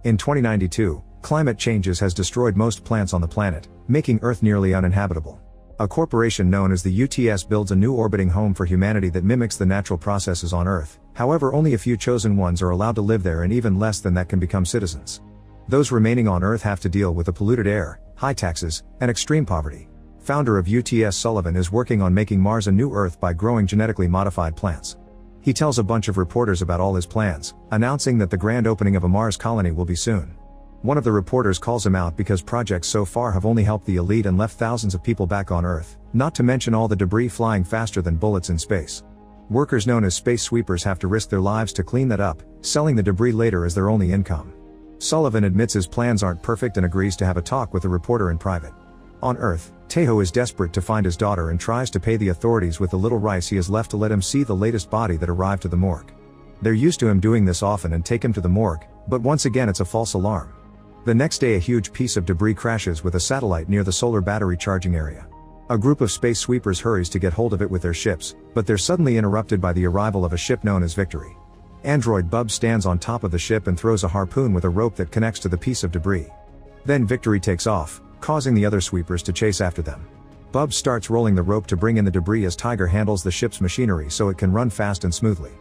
In 2092, climate changes has destroyed most plants on the planet, making Earth nearly uninhabitable. A corporation known as the UTS builds a new orbiting home for humanity that mimics the natural processes on Earth. However, only a few chosen ones are allowed to live there, and even less than that can become citizens. Those remaining on Earth have to deal with the polluted air, high taxes, and extreme poverty. Founder of UTS Sullivan is working on making Mars a new Earth by growing genetically modified plants. He tells a bunch of reporters about all his plans, announcing that the grand opening of a Mars colony will be soon. One of the reporters calls him out because projects so far have only helped the elite and left thousands of people back on Earth, not to mention all the debris flying faster than bullets in space. Workers known as space sweepers have to risk their lives to clean that up, selling the debris later as their only income. Sullivan admits his plans aren't perfect and agrees to have a talk with the reporter in private. On Earth, Tejo is desperate to find his daughter and tries to pay the authorities with the little rice he has left to let him see the latest body that arrived to the morgue. They're used to him doing this often and take him to the morgue, but once again it's a false alarm. The next day a huge piece of debris crashes with a satellite near the solar battery charging area. A group of space sweepers hurries to get hold of it with their ships, but they're suddenly interrupted by the arrival of a ship known as Victory. Android Bub stands on top of the ship and throws a harpoon with a rope that connects to the piece of debris. Then Victory takes off, causing the other sweepers to chase after them. Bub starts rolling the rope to bring in the debris as Tiger handles the ship's machinery so it can run fast and smoothly.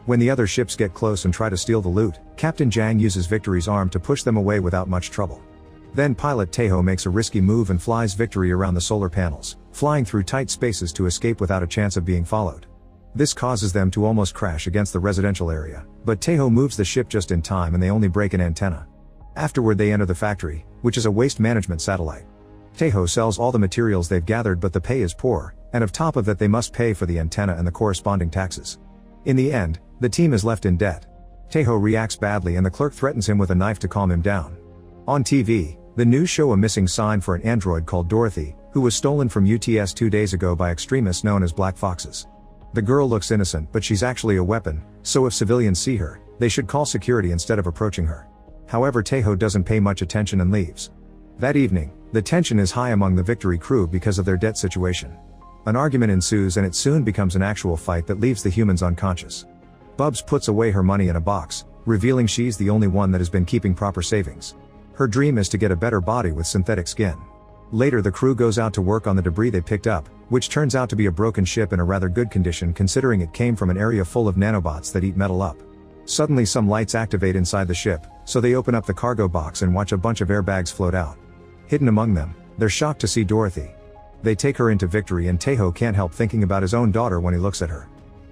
When the other ships get close and try to steal the loot, Captain Jang uses Victory's arm to push them away without much trouble. Then pilot Tejo makes a risky move and flies Victory around the solar panels, flying through tight spaces to escape without a chance of being followed. This causes them to almost crash against the residential area, but Tejo moves the ship just in time and they only break an antenna. Afterward they enter the factory, which is a waste management satellite. Tejo sells all the materials they've gathered, but the pay is poor, and on top of that they must pay for the antenna and the corresponding taxes. In the end, the team is left in debt. Tejo reacts badly and the clerk threatens him with a knife to calm him down. On TV, the news show a missing sign for an android called Dorothy, who was stolen from UTS 2 days ago by extremists known as Black Foxes. The girl looks innocent, but she's actually a weapon, so if civilians see her, they should call security instead of approaching her. However, Tejo doesn't pay much attention and leaves. That evening, the tension is high among the Victory crew because of their debt situation. An argument ensues and it soon becomes an actual fight that leaves the humans unconscious. Bubs puts away her money in a box, revealing she's the only one that has been keeping proper savings. Her dream is to get a better body with synthetic skin. Later the crew goes out to work on the debris they picked up, which turns out to be a broken ship in a rather good condition considering it came from an area full of nanobots that eat metal up. Suddenly some lights activate inside the ship, so they open up the cargo box and watch a bunch of airbags float out. Hidden among them, they're shocked to see Dorothy. They take her into Victory and Tejo can't help thinking about his own daughter when he looks at her.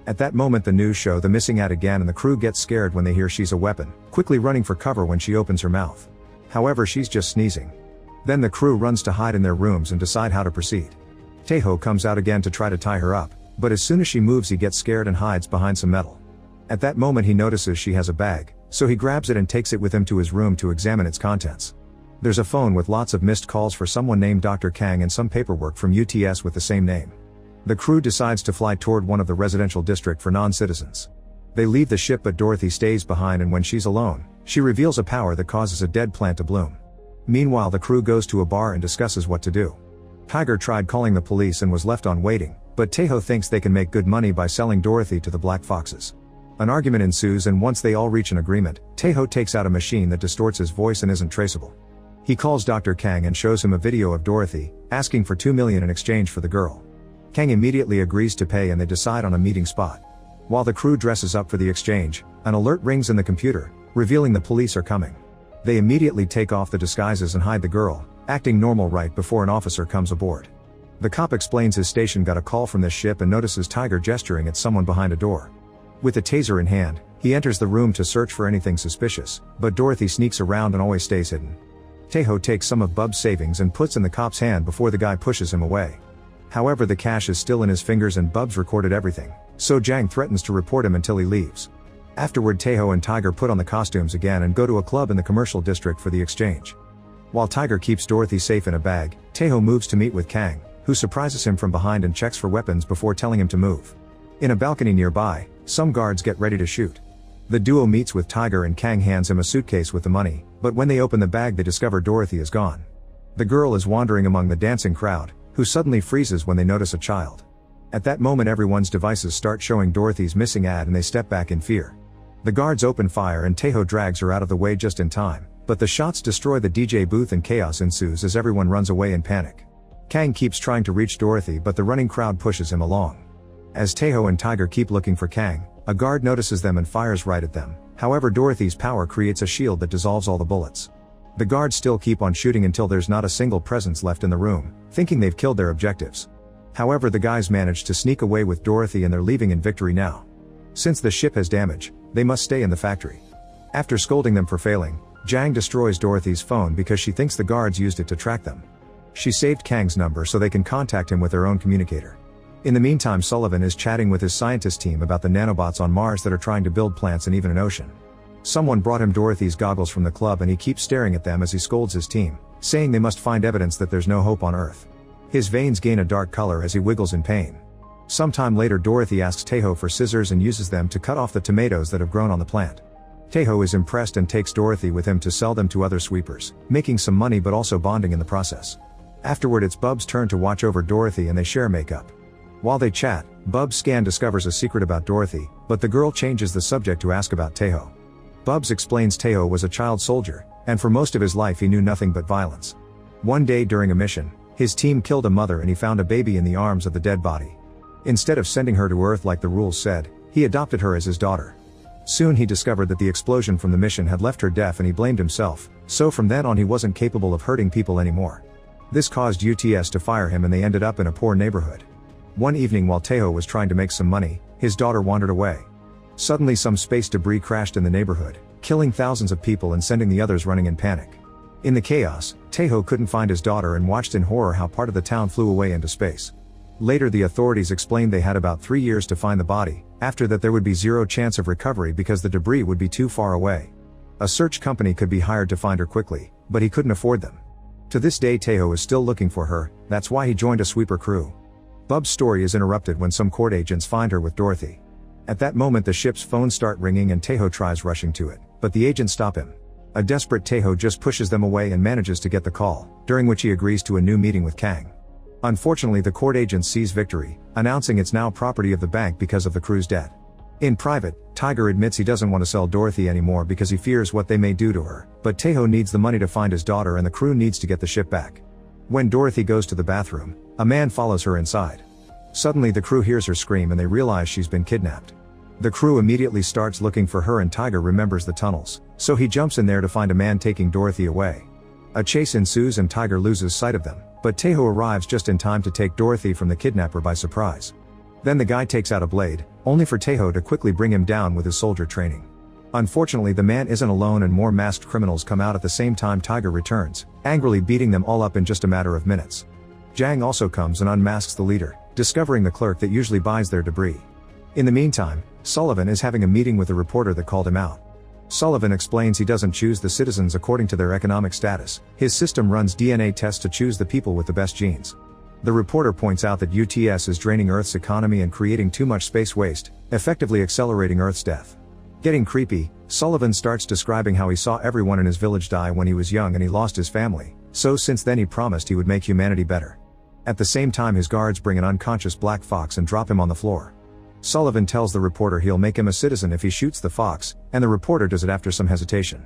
At that moment the news show the missing ad again and the crew gets scared when they hear she's a weapon, quickly running for cover when she opens her mouth. However, she's just sneezing. Then the crew runs to hide in their rooms and decide how to proceed. Tejo comes out again to try to tie her up, but as soon as she moves he gets scared and hides behind some metal. At that moment he notices she has a bag, so he grabs it and takes it with him to his room to examine its contents. There's a phone with lots of missed calls for someone named Dr. Kang and some paperwork from UTS with the same name. The crew decides to fly toward one of the residential district for non-citizens. They leave the ship but Dorothy stays behind and when she's alone, she reveals a power that causes a dead plant to bloom. Meanwhile the crew goes to a bar and discusses what to do. Tiger tried calling the police and was left on waiting, but Tejo thinks they can make good money by selling Dorothy to the Black Foxes. An argument ensues and once they all reach an agreement, Tejo takes out a machine that distorts his voice and isn't traceable. He calls Dr. Kang and shows him a video of Dorothy, asking for $2 million in exchange for the girl. Kang immediately agrees to pay and they decide on a meeting spot. While the crew dresses up for the exchange, an alert rings in the computer, revealing the police are coming. They immediately take off the disguises and hide the girl, acting normal right before an officer comes aboard. The cop explains his station got a call from this ship and notices Tiger gesturing at someone behind a door. With a taser in hand, he enters the room to search for anything suspicious, but Dorothy sneaks around and always stays hidden. Tejo takes some of Bub's savings and puts in the cop's hand before the guy pushes him away. However, the cash is still in his fingers and Bub's recorded everything, so Jang threatens to report him until he leaves. Afterward Tejo and Tiger put on the costumes again and go to a club in the commercial district for the exchange. While Tiger keeps Dorothy safe in a bag, Tejo moves to meet with Kang, who surprises him from behind and checks for weapons before telling him to move. In a balcony nearby, some guards get ready to shoot. The duo meets with Tiger and Kang hands him a suitcase with the money, but when they open the bag they discover Dorothy is gone. The girl is wandering among the dancing crowd, who suddenly freezes when they notice a child. At that moment everyone's devices start showing Dorothy's missing ad and they step back in fear. The guards open fire and Tejo drags her out of the way just in time, But the shots destroy the DJ booth and chaos ensues as everyone runs away in panic. Kang keeps trying to reach Dorothy, but the running crowd pushes him along. As Taeho and Tiger keep looking for Kang, a guard notices them and fires right at them. However, Dorothy's power creates a shield that dissolves all the bullets. The guards still keep on shooting until there's not a single presence left in the room, thinking they've killed their objectives. However, the guys manage to sneak away with Dorothy and they're leaving in victory now. Since the ship has damage, they must stay in the factory. After scolding them for failing, Jang destroys Dorothy's phone because she thinks the guards used it to track them. She saved Kang's number so they can contact him with their own communicator. In the meantime, Sullivan is chatting with his scientist team about the nanobots on Mars that are trying to build plants and even an ocean. Someone brought him Dorothy's goggles from the club and he keeps staring at them as he scolds his team, saying they must find evidence that there's no hope on Earth. His veins gain a dark color as he wiggles in pain. Sometime later, Dorothy asks Taeho for scissors and uses them to cut off the tomatoes that have grown on the plant. Taeho is impressed and takes Dorothy with him to sell them to other sweepers, making some money but also bonding in the process. Afterward, it's Bub's turn to watch over Dorothy and they share makeup. While they chat, Bub's scan discovers a secret about Dorothy, but the girl changes the subject to ask about Taeho. Bubs explains Taeho was a child soldier, and for most of his life he knew nothing but violence. One day during a mission, his team killed a mother and he found a baby in the arms of the dead body. Instead of sending her to Earth like the rules said, he adopted her as his daughter. Soon he discovered that the explosion from the mission had left her deaf and he blamed himself, so from then on he wasn't capable of hurting people anymore. This caused UTS to fire him and they ended up in a poor neighborhood. One evening while Taeho was trying to make some money, his daughter wandered away. Suddenly some space debris crashed in the neighborhood, killing thousands of people and sending the others running in panic. In the chaos, Taeho couldn't find his daughter and watched in horror how part of the town flew away into space. Later the authorities explained they had about 3 years to find the body, after that there would be zero chance of recovery because the debris would be too far away. A search company could be hired to find her quickly, but he couldn't afford them. To this day Taeho is still looking for her, that's why he joined a sweeper crew. Bub's story is interrupted when some court agents find her with Dorothy. At that moment the ship's phones start ringing and Taeho tries rushing to it, but the agents stop him. A desperate Taeho just pushes them away and manages to get the call, during which he agrees to a new meeting with Kang. Unfortunately the court agent sees victory, announcing it's now property of the bank because of the crew's debt. In private, Tiger admits he doesn't want to sell Dorothy anymore because he fears what they may do to her, but Taeho needs the money to find his daughter and the crew needs to get the ship back. When Dorothy goes to the bathroom, a man follows her inside. Suddenly the crew hears her scream and they realize she's been kidnapped. The crew immediately starts looking for her and Tiger remembers the tunnels, so he jumps in there to find a man taking Dorothy away. A chase ensues and Tiger loses sight of them, but Taeho arrives just in time to take Dorothy from the kidnapper by surprise. Then the guy takes out a blade, only for Taeho to quickly bring him down with his soldier training. Unfortunately the man isn't alone and more masked criminals come out at the same time Tiger returns, angrily beating them all up in just a matter of minutes. Jang also comes and unmasks the leader, discovering the clerk that usually buys their debris. In the meantime, Sullivan is having a meeting with the reporter that called him out. Sullivan explains he doesn't choose the citizens according to their economic status, his system runs DNA tests to choose the people with the best genes. The reporter points out that UTS is draining Earth's economy and creating too much space waste, effectively accelerating Earth's death. Getting creepy, Sullivan starts describing how he saw everyone in his village die when he was young and he lost his family, so since then he promised he would make humanity better. At the same time his guards bring an unconscious black fox and drop him on the floor. Sullivan tells the reporter he'll make him a citizen if he shoots the fox, and the reporter does it after some hesitation.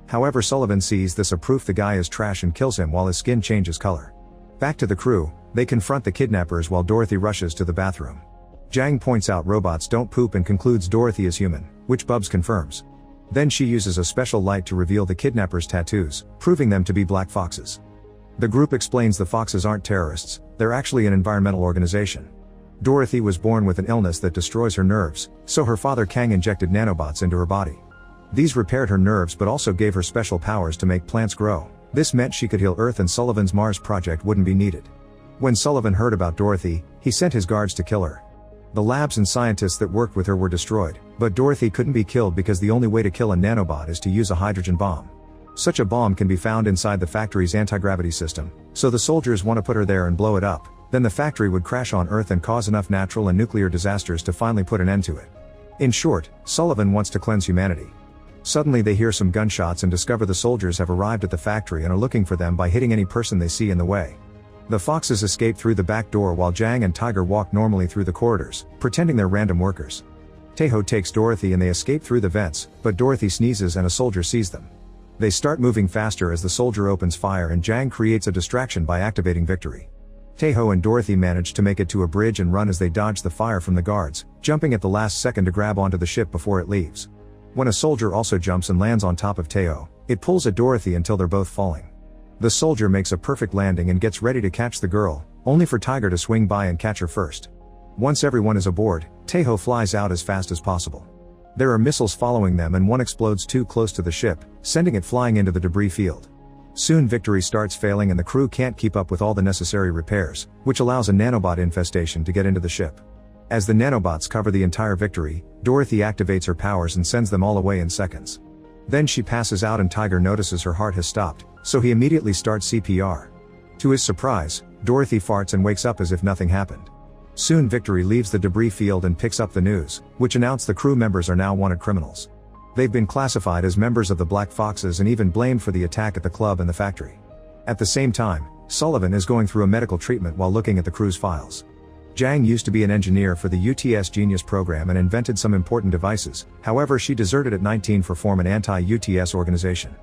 However, Sullivan sees this as proof the guy is trash and kills him while his skin changes color. Back to the crew, they confront the kidnappers while Dorothy rushes to the bathroom. Jang points out robots don't poop and concludes Dorothy is human, which Bubs confirms. Then she uses a special light to reveal the kidnappers' tattoos, proving them to be black foxes. The group explains the foxes aren't terrorists, they're actually an environmental organization. Dorothy was born with an illness that destroys her nerves, so her father Kang injected nanobots into her body. These repaired her nerves but also gave her special powers to make plants grow. This meant she could heal Earth and Sullivan's Mars project wouldn't be needed. When Sullivan heard about Dorothy, he sent his guards to kill her. The labs and scientists that worked with her were destroyed, but Dorothy couldn't be killed because the only way to kill a nanobot is to use a hydrogen bomb. Such a bomb can be found inside the factory's anti-gravity system, so the soldiers want to put her there and blow it up. Then the factory would crash on Earth and cause enough natural and nuclear disasters to finally put an end to it. In short, Sullivan wants to cleanse humanity. Suddenly they hear some gunshots and discover the soldiers have arrived at the factory and are looking for them by hitting any person they see in the way. The foxes escape through the back door while Jang and Tiger walk normally through the corridors, pretending they're random workers. Taeho takes Dorothy and they escape through the vents, but Dorothy sneezes and a soldier sees them. They start moving faster as the soldier opens fire and Jang creates a distraction by activating Victory. Taeho and Dorothy manage to make it to a bridge and run as they dodge the fire from the guards, jumping at the last second to grab onto the ship before it leaves. When a soldier also jumps and lands on top of Taeho, it pulls at Dorothy until they're both falling. The soldier makes a perfect landing and gets ready to catch the girl, only for Tiger to swing by and catch her first. Once everyone is aboard, Taeho flies out as fast as possible. There are missiles following them and one explodes too close to the ship, sending it flying into the debris field. Soon Victory starts failing and the crew can't keep up with all the necessary repairs, which allows a nanobot infestation to get into the ship. As the nanobots cover the entire Victory, Dorothy activates her powers and sends them all away in seconds. Then she passes out and Tiger notices her heart has stopped, so he immediately starts CPR. To his surprise, Dorothy farts and wakes up as if nothing happened. Soon Victory leaves the debris field and picks up the news, which announce the crew members are now wanted criminals. They've been classified as members of the Black Foxes and even blamed for the attack at the club and the factory. At the same time, Sullivan is going through a medical treatment while looking at the crew's files. Jang used to be an engineer for the UTS Genius program and invented some important devices, however she deserted at 19 to form an anti-UTS organization.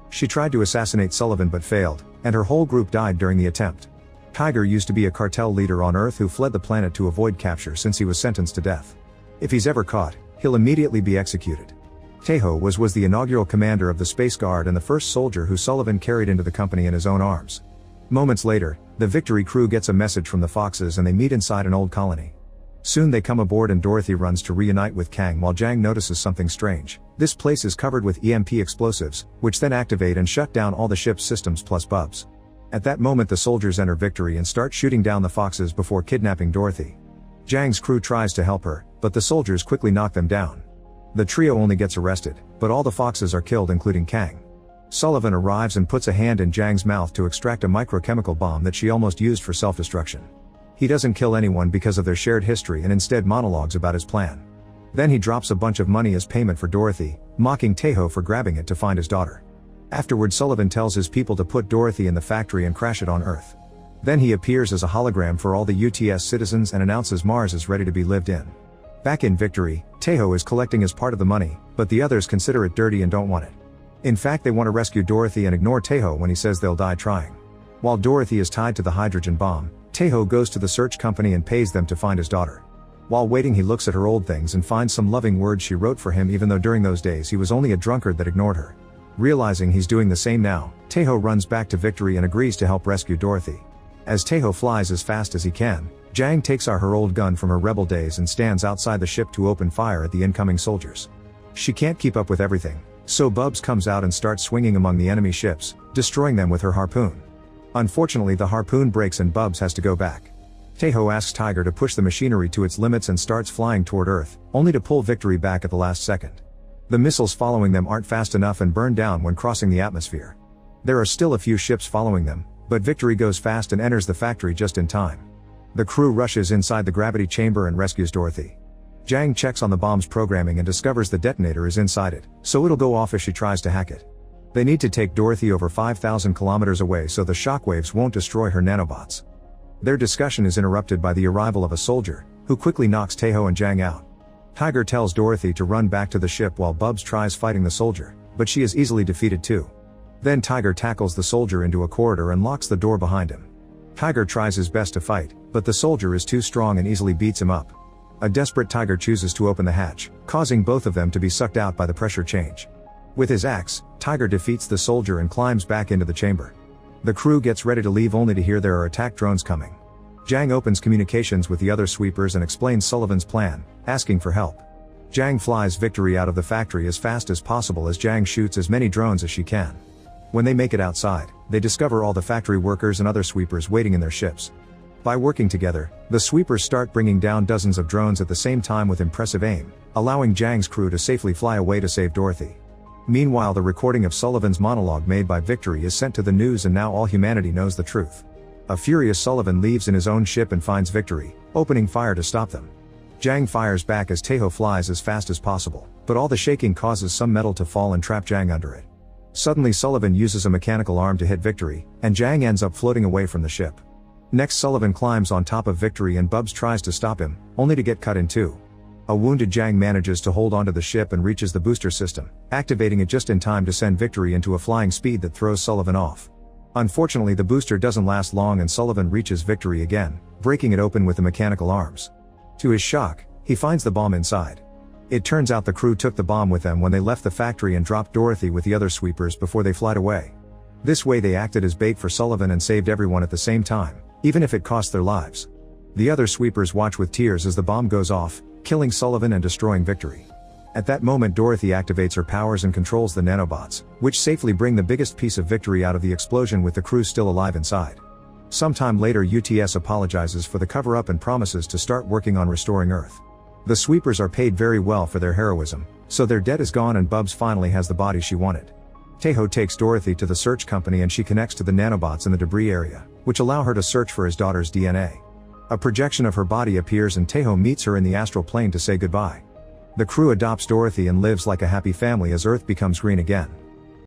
She tried to assassinate Sullivan but failed, and her whole group died during the attempt. Tiger used to be a cartel leader on Earth who fled the planet to avoid capture since he was sentenced to death. If he's ever caught, he'll immediately be executed. Taeho was the inaugural commander of the Space Guard and the first soldier who Sullivan carried into the company in his own arms. Moments later, the Victory crew gets a message from the Foxes and they meet inside an old colony. Soon they come aboard and Dorothy runs to reunite with Kang while Jang notices something strange. This place is covered with EMP explosives, which then activate and shut down all the ship's systems plus Bubs. At that moment the soldiers enter Victory and start shooting down the Foxes before kidnapping Dorothy. Jang's crew tries to help her, but the soldiers quickly knock them down. The trio only gets arrested, but all the Foxes are killed including Kang. Sullivan arrives and puts a hand in Jang's mouth to extract a microchemical bomb that she almost used for self-destruction. He doesn't kill anyone because of their shared history and instead monologues about his plan. Then he drops a bunch of money as payment for Dorothy, mocking Taeho for grabbing it to find his daughter. Afterward Sullivan tells his people to put Dorothy in the factory and crash it on Earth. Then he appears as a hologram for all the UTS citizens and announces Mars is ready to be lived in. Back in Victory, Taeho is collecting his part of the money, but the others consider it dirty and don't want it. In fact they want to rescue Dorothy and ignore Taeho when he says they'll die trying. While Dorothy is tied to the hydrogen bomb, Taeho goes to the search company and pays them to find his daughter. While waiting he looks at her old things and finds some loving words she wrote for him even though during those days he was only a drunkard that ignored her. Realizing he's doing the same now, Taeho runs back to Victory and agrees to help rescue Dorothy. As Taeho flies as fast as he can, Jang takes out her old gun from her rebel days and stands outside the ship to open fire at the incoming soldiers. She can't keep up with everything, so Bubs comes out and starts swinging among the enemy ships, destroying them with her harpoon. Unfortunately the harpoon breaks and Bubs has to go back. Taeho asks Tiger to push the machinery to its limits and starts flying toward Earth, only to pull Victory back at the last second. The missiles following them aren't fast enough and burn down when crossing the atmosphere. There are still a few ships following them, but Victory goes fast and enters the factory just in time. The crew rushes inside the gravity chamber and rescues Dorothy. Jang checks on the bomb's programming and discovers the detonator is inside it, so it'll go off if she tries to hack it. They need to take Dorothy over 5,000 kilometers away so the shockwaves won't destroy her nanobots. Their discussion is interrupted by the arrival of a soldier, who quickly knocks Taeho and Jang out. Tiger tells Dorothy to run back to the ship while Bubs tries fighting the soldier, but she is easily defeated too. Then Tiger tackles the soldier into a corridor and locks the door behind him. Tiger tries his best to fight, but the soldier is too strong and easily beats him up. A desperate Tiger chooses to open the hatch, causing both of them to be sucked out by the pressure change. With his axe, Tiger defeats the soldier and climbs back into the chamber. The crew gets ready to leave only to hear there are attack drones coming. Jang opens communications with the other sweepers and explains Sullivan's plan, asking for help. Jang flies Victory out of the factory as fast as possible as Jang shoots as many drones as she can. When they make it outside, they discover all the factory workers and other sweepers waiting in their ships. By working together, the sweepers start bringing down dozens of drones at the same time with impressive aim, allowing Jang's crew to safely fly away to save Dorothy. Meanwhile the recording of Sullivan's monologue made by Victory is sent to the news and now all humanity knows the truth. A furious Sullivan leaves in his own ship and finds Victory, opening fire to stop them. Jang fires back as Taeho flies as fast as possible, but all the shaking causes some metal to fall and trap Jang under it. Suddenly Sullivan uses a mechanical arm to hit Victory, and Jang ends up floating away from the ship. Next Sullivan climbs on top of Victory and Bubs tries to stop him, only to get cut in two. A wounded Jang manages to hold onto the ship and reaches the booster system, activating it just in time to send Victory into a flying speed that throws Sullivan off. Unfortunately, the booster doesn't last long and Sullivan reaches Victory again, breaking it open with the mechanical arms. To his shock, he finds the bomb inside. It turns out the crew took the bomb with them when they left the factory and dropped Dorothy with the other sweepers before they fled away. This way they acted as bait for Sullivan and saved everyone at the same time, even if it cost their lives. The other sweepers watch with tears as the bomb goes off, killing Sullivan and destroying Victory. At that moment Dorothy activates her powers and controls the nanobots, which safely bring the biggest piece of Victory out of the explosion with the crew still alive inside. Sometime later UTS apologizes for the cover-up and promises to start working on restoring Earth. The sweepers are paid very well for their heroism, so their debt is gone and Bubs finally has the body she wanted. Tejo takes Dorothy to the search company and she connects to the nanobots in the debris area, which allow her to search for his daughter's DNA. A projection of her body appears and Tejo meets her in the astral plane to say goodbye. The crew adopts Dorothy and lives like a happy family as Earth becomes green again.